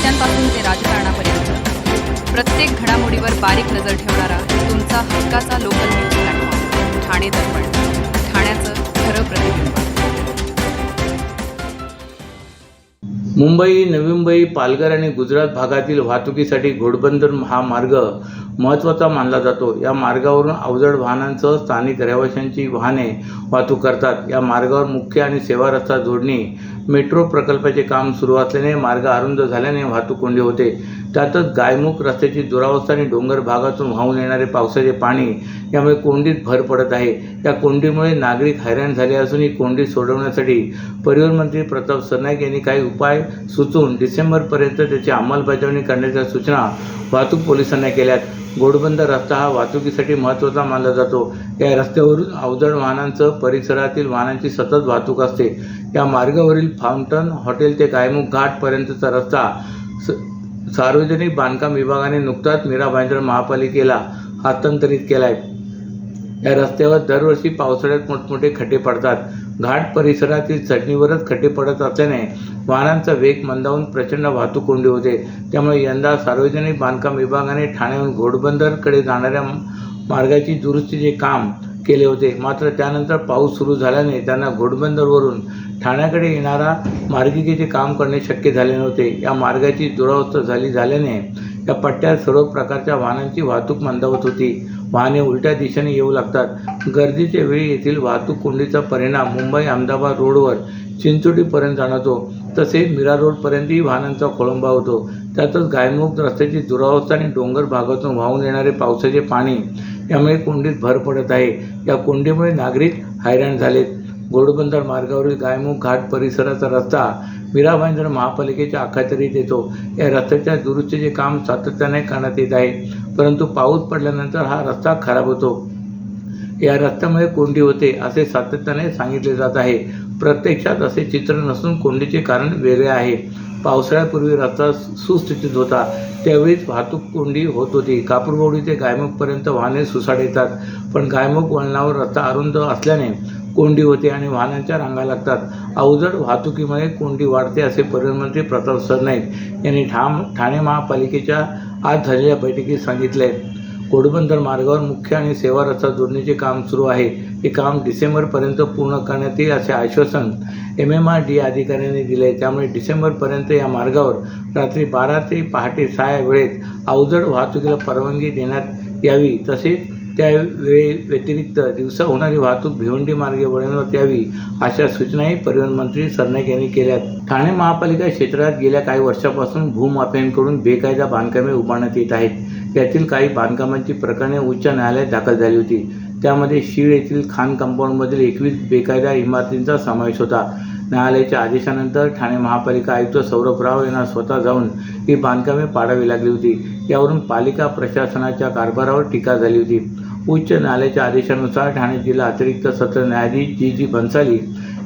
नेत्यांपासून ते राजकारणापर्यंत प्रत्येक घडामोडीवर बारीक नजर ठेवणारा तुमचा हक्काचा लोकल न्यूज प्लॅटफॉर्म ठाणे दर्पण, ठाण्याचं खरं प्रतिबिंब। मुंबई, नवी मुंबई, पालघर आणि गुजरात भागातील वाहतुकीसाठी घोडबंदर हा मार्ग महत्त्वाचा मानला जातो। या मार्गावरून अवजड वाहनांसह स्थानिक रहिवाशांची वाहने वाहतूक करतात। या मार्गावर मुख्य आणि सेवा रस्ता जोडणी मेट्रो प्रकल्पाचे काम सुरू असल्याने मार्ग अरुंद झाल्याने वाहतूक कोंडी होते। त्यातच गायमुख रस्त्याची दुरावस्था आणि डोंगर भागातून वाहून येणारे पावसाचे पाणी यामुळे कोंडीत भर पडत आहे। या कोंडीमुळे नागरिक हैराण झाले असून ही कोंडी सोडवण्यासाठी परिवहन मंत्री प्रताप सरनाईक यांनी काही उपाय सुचवून डिसेंबरपर्यंत त्याची अंमलबजावणी करण्याच्या सूचना वाहतूक पोलिसांना केल्यात। घोडबंदर रस्ता हा वाहतुकीसाठी महत्त्वाचा मानला जातो। या रस्त्यावरून अवजड वाहनांसह परिसरातील वाहनांची सतत वाहतूक असते। या मार्गावरील फाउंटन हॉटेल ते गायमुख घाट पर्यंतचा रस्ता सार्वजनिक बांधकाम विभागाने नुकताच मीरा भाईंदर महापालिकेला हस्तांतरित केला आहे। या रस्त्यावर दरवर्षी पावसाळ्यात मोठमोठे खड्डे पडतात। घाट परिसरातील चढणीवरच खड्डे पडत असल्याने वाहनांचा वेग मंदावून प्रचंड वाहतूक कोंडी होते। त्यामुळे यंदा सार्वजनिक बांधकाम विभागाने ठाण्याहून घोडबंदरकडे जाणाऱ्या मार्गाची दुरुस्तीचे काम केले होते। मात्र त्यानंतर पाऊस सुरू झाल्याने त्यांना घोडबंदरवरून ठाण्याकडे येणारा मार्गिकेचे काम करणे शक्य झाले नव्हते। या मार्गाची दुरावस्था झाल्याने या पट्ट्यात सर्व प्रकारच्या वाहनांची वाहतूक मंदावत होती। वाहने उलट्या दिशेने येऊ लागतात। गर्दीच्या वेळी येथील वाहतूक कोंडीचा परिणाम मुंबई अहमदाबाद रोडवर चिंचोलीपर्यंत जाणवतो। तसेच मीरा रोडपर्यंतही वाहनांचा खोळंबा होतो। त्यातच गायमुख रस्त्याची दुरावस्था आणि डोंगर भागातून वाहून येणारे पावसाचे पाणी यामुळे कोंडीत भर पडत आहे। या कोंडीमुळे नागरिक हैराण झालेत। घोडबंदर मार्गावरील गायमुख घाट परिसराचा रस्ता मीरा भाईंदर महापालिकेच्या अखत्यारीत येतो। या रस्त्याच्या दुरुस्तीचे काम सातत्याने करण्यात येत आहे, परंतु पाऊस पडल्यानंतर हा रस्ता खराब होतो। या रस्त्यामुळे कोंडी होते असे सातत्याने सांगितले जात आहे। प्रत्यक्षात असे चित्र नसून कोंडीचे कारण वेगळे आहे। पावसाळ्यापूर्वी रस्ता सुस्थितीत होता, त्यावेळीच वाहतूक कोंडी होत होती। कापूरवाडी ते गायमुखपर्यंत वाहने सुसाट येतात, पण गायमुख वळणावर रस्ता अरुंद असल्याने कोंडी होते आणि वाहनांच्या रांगा लागतात। अवजड वाहतुकीमुळे कोंडी वाढते असे परिवहन मंत्री प्रताप सरनाईक यांनी ठाणे महापालिकेच्या आज झालेल्या बैठकीत सांगितले। घोडबंदर मार्गावर मुख्य आणि सेवा रस्ता जोडणीचे काम सुरू आहे। हे काम डिसेंबरपर्यंत पूर्ण करण्यात येईल असे आश्वासन MMRDA अधिकाऱ्यांनी दिले। त्यामुळे डिसेंबरपर्यंत या मार्गावर रात्री 12 ते पहाटे 6 या वेळेत अवजड वाहतुकीला परवानगी देण्यात यावी। तसेच त्या व्यतिरिक्त दिवसा होणारी वाहतूक भिवंडी मार्गे वळवण्यात यावी अशा सूचनाही परिवहन मंत्री सरनाईक यांनी केल्यात। ठाणे महापालिका क्षेत्रात गेल्या काही वर्षापासून भूमाफियांकडून बेकायदा बांधकामे उभारण्यात येत आहेत। यातील काही बांधकामांची प्रकरणे उच्च न्यायालयात दाखल झाली होती। त्यामध्ये शीळ येथील खान कंपाऊंडमधील 21 बेकायदा इमारतींचा समावेश होता। न्यायालयाच्या आदेशानंतर ठाणे महापालिका आयुक्त सौरभ राव यांना स्वतः जाऊन ही बांधकामे पाडावी लागली होती। यावरून पालिका प्रशासनाच्या कारभारावर टीका झाली होती। उच्च न्यायालयाच्या आदेशानुसार ठाणे जिल्हा अतिरिक्त सत्र न्यायाधीश जी बन्साली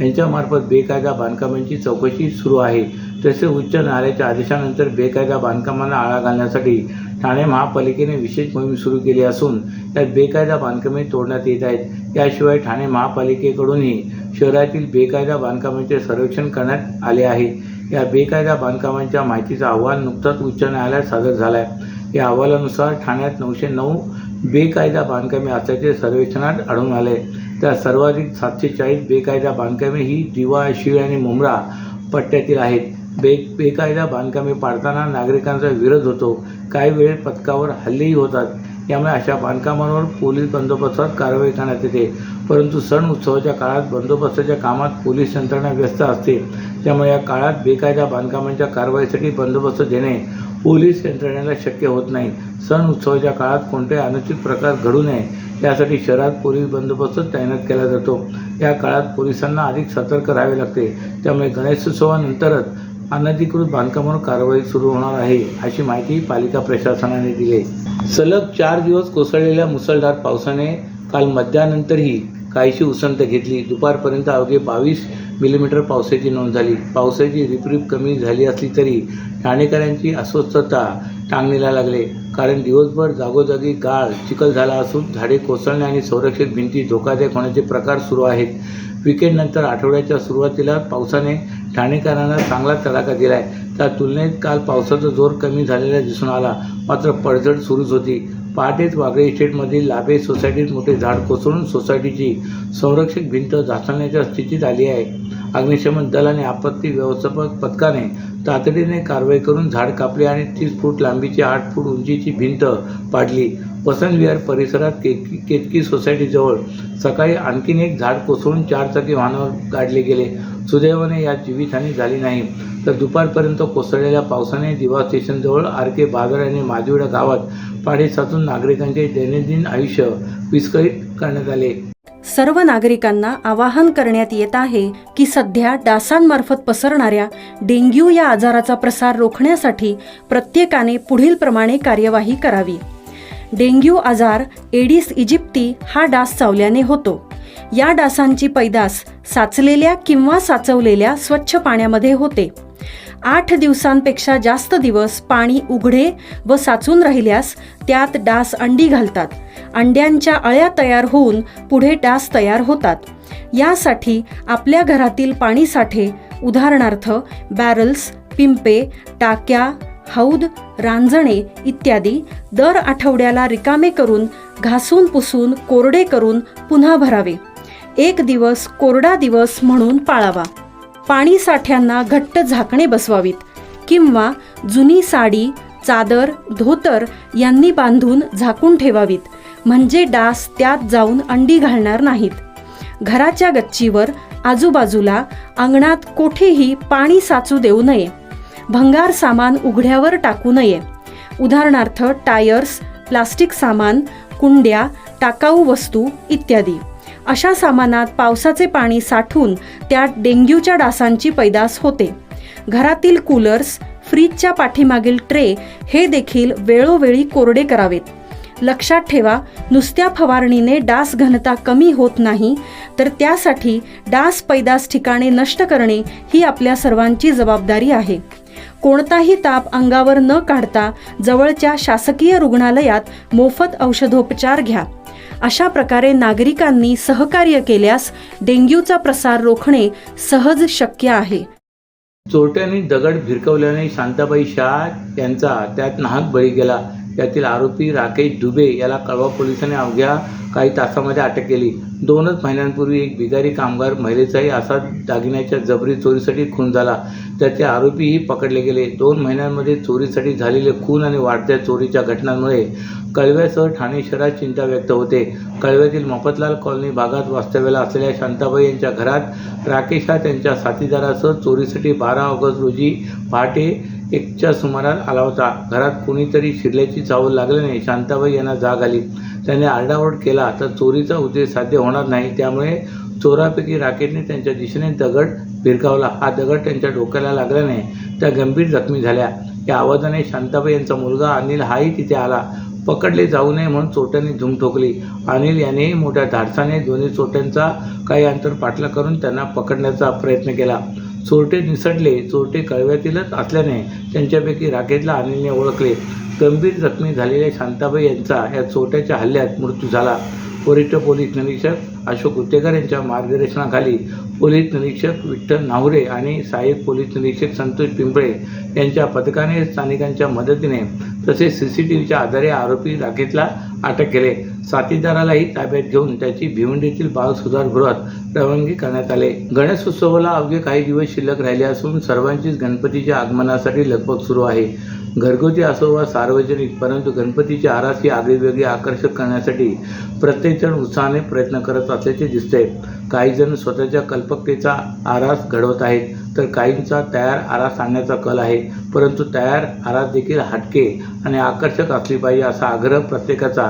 यांच्यामार्फत बेकायदा बांधकामांची चौकशी सुरू आहे। तसेच उच्च न्यायालयाच्या आदेशानंतर बेकायदा बांधकामांना आळा घालण्यासाठी ठाणे महापालिकेने विशेष मोहीम सुरू केली असून त्यात बेकायदा बांधकामे तोडण्यात येत आहेत। याशिवाय ठाणे महापालिकेकडूनही शहरातील बेकायदा बांधकामांचे सर्वेक्षण करण्यात आले आहे। या बेकायदा बांधकामांच्या माहितीचा अहवाल नुकताच उच्च न्यायालयात सादर झाला आहे। या अहवालानुसार ठाण्यात 909 बेकायदा बांधकामे असल्याचे सर्वेक्षणात आढळून आले। त्यात सर्वाधिक 740 बेकायदा बांधकामे ही दिवा, शीळ आणि मुंब्रा पट्ट्यातील आहेत। बेकायदा बांधकामे पाडताना नागरिकांचा विरोध होतो। काही वेळेस पथकावर हल्लेही होतात। यामुळे अशा बांधकामांवर पोलीस बंदोबस्तात कारवाई करण्यात येते, परंतु सण उत्सवाच्या काळात बंदोबस्ताच्या कामात पोलीस यंत्रणा व्यस्त असते। त्यामुळे या काळात बेकायदा बांधकामांच्या कारवाईसाठी बंदोबस्त देणे पोलीस यंत्रणेला शक्य होत नाही। सण उत्सवाच्या काळात कोणतेही अनुचित प्रकार घडू नये यासाठी शहरात पोलीस बंदोबस्त तैनात केला जातो। या काळात पोलिसांना अधिक सतर्क राहावे लागते। त्यामुळे गणेशोत्सवानंतरच अनधिकृत बांधकामांवर कारवाई सुरू होणार आहे अशी माहिती पालिका प्रशासनाने दिली। सलग 4 दिवस कोसळलेल्या मुसळधार पावसाने काल मध्यानंतरही काहीशी उसंत घेतली। दुपारपर्यंत अवघे 22 मिलीमीटर पावसाची नोंद झाली। पावसाची रिपरिप कमी झाली असली तरी ठाणेकरांची अस्वस्थता टांगणीला लागले, कारण दिवसभर जागोजागी गाळ चिखल झाला असून झाडे कोसळणे आणि संरक्षित भिंती धोकादायक होण्याचे प्रकार सुरू आहेत। विकेंडनंतर आठवड्याच्या सुरुवातीला पावसाने ठाणेकरांना चांगला तडाखा दिला आहे. त्या तुलनेत काल पावसाचा जोर कमी झालेला दिसून आला, मात्र पडझड सुरूच होती. पहाटेच वागळे इस्टेटमधील लाभे सोसायटीत मोठे झाड कोसळून सोसायटीची संरक्षक भिंत ढासळण्याच्या स्थितीत आली आहे. अग्निशमन दल आणि आपत्ती व्यवस्थापक पथकाने तातडीने कारवाई करून झाड कापले आणि 30 फूट लांबीची 8 फूट उंचीची भिंत पाडली. वसंत विहार परिसरात केतकी सोसायटीजवळ सकाळी आणखीन एक झाड कोसळून 4 चाकी वाहनावर काढले गेले. सुदैवाने यात जीवितहानी झाली नाही. तर दुपारपर्यंत कोसळलेल्या पावसाने दिवा स्टेशनजवळ आर.के. बाजार आणि माजिवडा गावात पाणी साचून नागरिकांचे दैनंदिन आयुष्य विस्कळीत करण्यात आले. सर्व नागरिकांना आवाहन करण्यात येत आहे की सध्या डासांमार्फत पसरणाऱ्या डेंग्यू या आजाराचा प्रसार रोखण्यासाठी प्रत्येकाने पुढीलप्रमाणे कार्यवाही करावी. डेंग्यू आजार एडिस इजिप्ती हा डास चावल्याने होतो. या डासांची पैदास साचलेल्या किंवा साचवलेल्या स्वच्छ पाण्यामध्ये होते. 8 दिवसांपेक्षा जास्त दिवस पाणी उघडे व साचून राहिल्यास त्यात डास अंडी घालतात. अंड्यांच्या अळ्या तयार होऊन पुढे डास तयार होतात. यासाठी आपल्या घरातील पाणीसाठे उदाहरणार्थ बॅरल्स, पिंपे, टाक्या, हौद, रांजणे इत्यादी दर आठवड्याला रिकामे करून घासून पुसून कोरडे करून पुन्हा भरावे. 1 दिवस कोरडा दिवस म्हणून पाळावा. पाणी साठ्यांना घट्ट झाकणे बसवावीत किंवा जुनी साडी, चादर, धोतर यांनी बांधून झाकून ठेवावीत, म्हणजे डास त्यात जाऊन अंडी घालणार नाहीत. घराच्या गच्चीवर, आजूबाजूला, अंगणात कोठेही पाणी साचू देऊ नये. भंगार सामान उघड्यावर टाकू नये. उदाहरणार्थ टायर्स, प्लास्टिक सामान, कुंड्या, टाकाऊ वस्तू इत्यादी. अशा सामानात पावसाचे पाणी साठून त्यात डेंग्यूच्या डासांची पैदास होते. घरातील कूलर्स, फ्रीजच्या पाठीमागील ट्रे हे देखील वेळोवेळी कोरडे करावेत. लक्षात ठेवा, नुसत्या फवारणीने डास घनता कमी होत नाही, तर त्यासाठी डास पैदास ठिकाणे नष्ट करणे ही आपल्या सर्वांची जबाबदारी आहे. कोणताही ताप अंगावर न काढता जवळच्या शासकीय रुग्णालयात मोफत औषधोपचार घ्या. अशा प्रकारे नागरिकांनी सहकार्य केल्यास डेंग्यूचा प्रसार रोखणे सहज शक्य आहे. चोरट्यांनी दगड भिरकवल्याने शांताबाई शाह यांचा त्यात नाहक बळी गेला. यातील आरोपी राकेश दुबे याला कळवा पोलिसांनी अवघ्या काही तासामध्ये अटक केली. 2च महिन्यांपूर्वी एक बिगारी कामगार महिलेचाही असा दागिन्याच्या जबरी चोरीसाठी खून झाला. त्याचे आरोपीही पकडले गेले. 2 महिन्यांमध्ये चोरीसाठी झालेले खून आणि वाढत्या चोरीच्या घटनांमुळे कळव्यासह ठाणे शहरात चिंता व्यक्त होते. कळव्यातील मफतलाल कॉलनी भागात वास्तव्याला असलेल्या शांताबाई यांच्या घरात राकेश हा त्यांच्या साथीदारासह चोरीसाठी 12 ऑगस्ट रोजी पहाटे 1च्या सुमारास आला होता. घरात कोणीतरी शिरल्याची चाहूल लागल्याने शांताबाई यांना जाग आली. त्याने आरडाओरड केला तर चोरीचा उद्देश साध्य होणार नाही. त्यामुळे चोरापैकी राकेशने त्यांच्या दिशेने दगड भिरकावला. हा दगड त्यांच्या डोक्याला लागल्याने त्या गंभीर जखमी झाल्या. या आवाजाने शांताबाई यांचा मुलगा अनिल हाही तिथे आला. पकडले जाऊ नये म्हणून चोरट्यांनी धूम ठोकली. अनिल यानेही मोठ्या धाडसाने दोन्ही चोरट्यांचा काही अंतर पाठला करून त्यांना पकडण्याचा प्रयत्न केला. चोरटे निसटले. चोरटे कळव्यातीलच असल्याने त्यांच्यापैकी राकेशला अनिलने ओळखले. गंभीर जखमी झालेल्या शांताबाई यांचा या चोरट्याच्या हल्ल्यात मृत्यू झाला. वरिष्ठ पोलीस निरीक्षक अशोक उत्तेकर यांच्या मार्गदर्शनाखाली पोलीस निरीक्षक विठ्ठल नाहुरे आणि सहाय्यक पोलीस निरीक्षक संतोष पिंपळे यांच्या पथकाने स्थानिकांच्या मदतीने तसेच CCTVच्या आधारे आरोपी राकेशला अटक केले. साथीदारालाही ताब्यात घेऊन त्याची भिवंडीतील बाल सुधारगृहात रवानगी करण्यात आले. गणेशोत्सवाला अवघे काही दिवस शिल्लक राहिले असून सर्वांचीच गणपतीच्या आगमनासाठी लगबग सुरू आहे. घरगुती असो वा सार्वजनिक, परंतु गणपतीची आरास ही आगळीवेगळी आकर्षक करण्यासाठी प्रत्येकजण उत्साहाने प्रयत्न करत असल्याचे दिसते. काही जण स्वतःच्या कल्पकतेचा आरास घडवत आहेत, तर काहींचा तयार आरास आणण्याचा कल आहे. परंतु तयार आरास देखील हटके आणि आकर्षक असली पाहिजे असा आग्रह प्रत्येकाचा.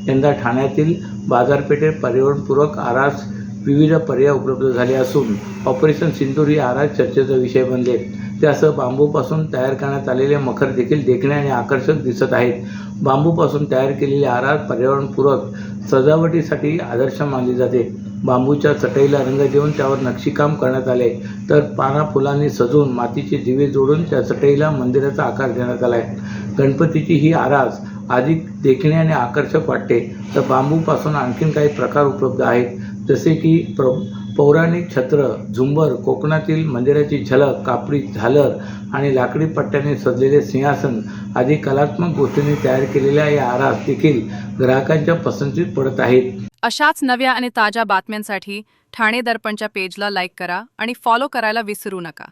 यंदा ठाण्यातील बाजारपेठेत पर्यावरणपूरक आरास विविध पर्याय उपलब्ध झाले असून ऑपरेशन सिंदूर ही आरास चर्चेचा विषय बनले. त्यासह बांबूपासून तयार करण्यात आलेले मखर देखील देखणे आणि आकर्षक दिसत आहेत. बांबूपासून तयार केलेली आरास पर्यावरणपूरक सजावटीसाठी आदर्श मानली जाते. बांबूच्या चटईला रंग देऊन त्यावर नक्षीकाम करण्यात आले, तर पाना फुलांनी सजवून मातीचे दिवे जोडून त्या चटईला मंदिराचा आकार देण्यात आला आहे. गणपतीची ही आरास अधिक देखणे आणि आकर्षक वाटते. तर बांबूपासून आणखीन काही प्रकार उपलब्ध आहेत, जसे की पौराणिक छत्र, झुंबर, कोकणातील मंदिराची झलक, कापडी झालर आणि लाकडी पट्ट्याने सजलेले सिंहासन आदी कलात्मक गोष्टींनी तयार केलेल्या या आरास देखील ग्राहकांच्या पसंतीस पडत आहेत. अशाच नव्या आणि ताज्या बातम्यांसाठी ठाणे दर्पणच्या पेजला लाईक करा आणि फॉलो करायला विसरू नका.